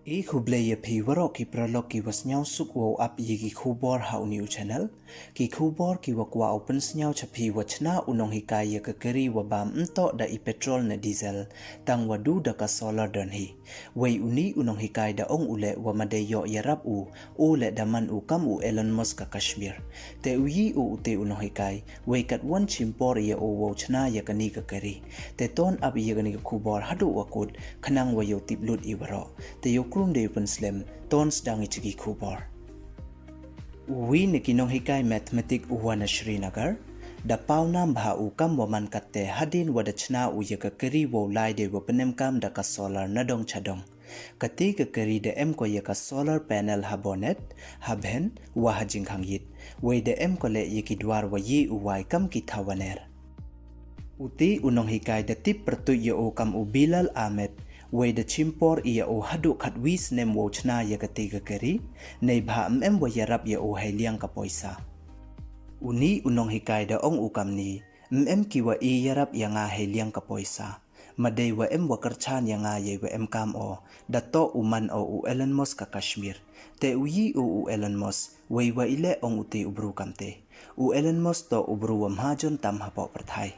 E Hubleye P Waroki Praloki was now sukwo up yigi Kubor how new channel. Ki Kubor ki wakwa opens now chapi wachna unong hikaya kakeri wabam nto da I petrol na diesel. Tang wadu da ka solar dan hi. Way uni unong hikay da ong ule wamadeyo yarap u ule daman u kam u Elon Musk ka Kashmir. Te uyi u ute unong hikay way kat wan chimpor ya o wachna ya kani kakeri. Te ton up yagani Kubor hadu wakut kanang wayo tiplud iwaro. Te yo krum de slim tons dangi chigi Kubor. Uwi nikinong hikay mathematic uwana Srinagar. Da paunam bha ukam waman katte hadin wadachna u yakakeri wo lai de wapanem kam da ka solar nadong chadong. Kati kakeri de em ko yaka solar panel habonet habhen wa hajing hangyit. Way de em ko le yakidwar wa yi uwai kam kitawaner. Uti unong hikay da tip pertu ya o kam u Bilal Ahmed. Way the chimpor iya o hadu katwis nem wochna ya katiga keri, nay bha wa yarap ya o hailiang kapoisa. Uni unong hikay da ong ukam ni, kiwa i yarap ya nga hailiang kapoisa. Maday wa wa karchan ya nga ya wa kam o, dato uman o u Elon Musk ka Kashmir. Te uyi u Elon Musk, way wa ile ong uti ubru kamte. U Elon Musk to ubru wa mhajon tam hapo perthai.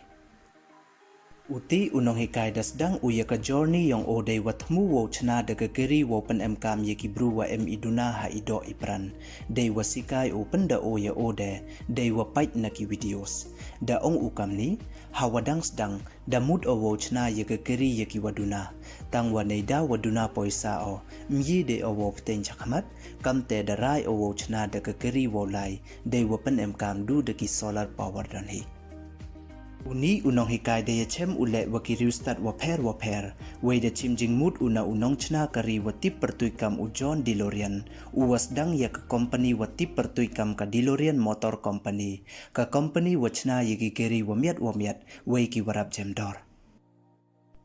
Uti unong hikay dasdang uya ka journey yung oday watmu wo chna daga geri wo pan kam yaki bru wa iduna ha ido ipran. Day wasikay open da oya ode, day wapait na ki videos. Da ong ukam ni, hawadang sdang, da mud o wo chna yaka geri yaki waduna. Tang wanay da waduna poisa o, myi de o wo pten chakamat, kamte da rai o wo chna daga geri wo lai, day wapan kam du daki solar power dan hi. Uni unong hikay de yachem ule wakiriustat waper, way de chimjing mood una unong chna kari watip pertuikam u John DeLorean, uwas dang ya ka company watip pertuikam ka DeLorean Motor Company, ka company wachna yagi keri wamiat, way ki warap jemdor.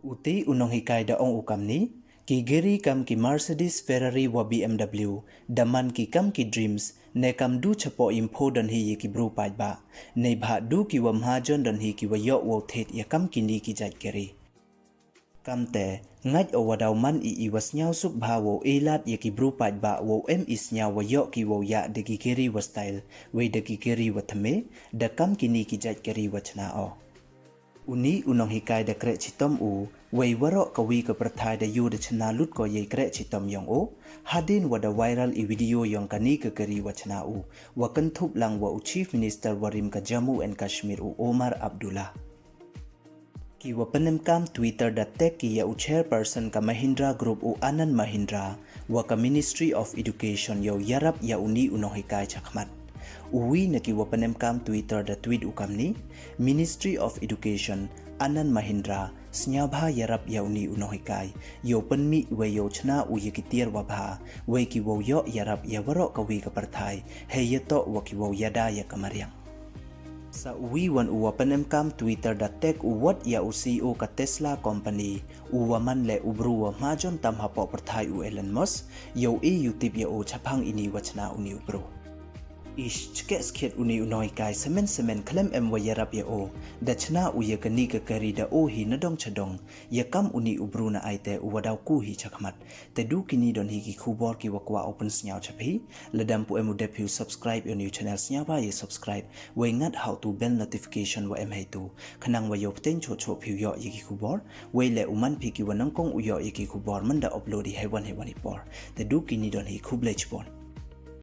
Uti unong hikay da ong ukam ni, ki geri kam ki Mercedes, Ferrari wa BMW, daman ki kam ki Dreams, ne kam du chapo impo dan hi ki bru pait ba, ne bha du ki wa mhajon dan hi ki wa yo wo thet ya kam ki ni ki jat keri. Kam te, ngaj o wadaw man I was nyaw suk bha wo elat ya ki bru pait ba wo is nyaw wa yo ki wo ya de ki keri wa style, we de ki keri wa thame, da kam ki ni ki jat keri wa chna o. Uni unong hikay da kre chitom u, way waro kawi ka perthai da yu da chana lut ko ye kre chitom yong o, hadin wada viral I video yong kani ka kari wa chana u, wakan thup lang wa u Chief Minister warim ka Jammu and Kashmir u Omar Abdullah. Ki wapanem kam Twitter da tek ki ya u chairperson ka Mahindra Group u Anand Mahindra, wa ka Ministry of Education yaw yarap ya uni unong hikay chakmat. Uwi na kiwapanem kam Twitter da tweet ukam ni, Ministry of Education, Anand Mahindra, snyabha yarap yauni unohikay, yo panmi we yo chna uyikitir wabha, we kiwo yo yarap yawaro kawi kaparthay, heyeto wakiwo yada ya kamaryang. Sa uwi wan uwapanem kam Twitter da tek uwat ya u CEO ka Tesla Company, uwaman le ubruwa majon tam hapo perthay u Elon Musk, yo yutib ya u chapang ini wachna uni ubru. Ish chke skit uni unoi kai semen klem wa yarap ya o da chna u ya kani ka kari da o hi nadong chadong ya kam uni ubru na aite u wadaw ku hi chakmat te du kini don hi ki Kubor ki wakwa open snyao chapi ladam pu emu depu subscribe your new channel snya ba ye subscribe we ngat how to bell notification wa em tu khanang wa yo pten cho phu yo ye ki Kubor we le uman phi ki wanang kong u yo ye ki Kubor manda upload hi hewan por te du kini don hi Kublech bon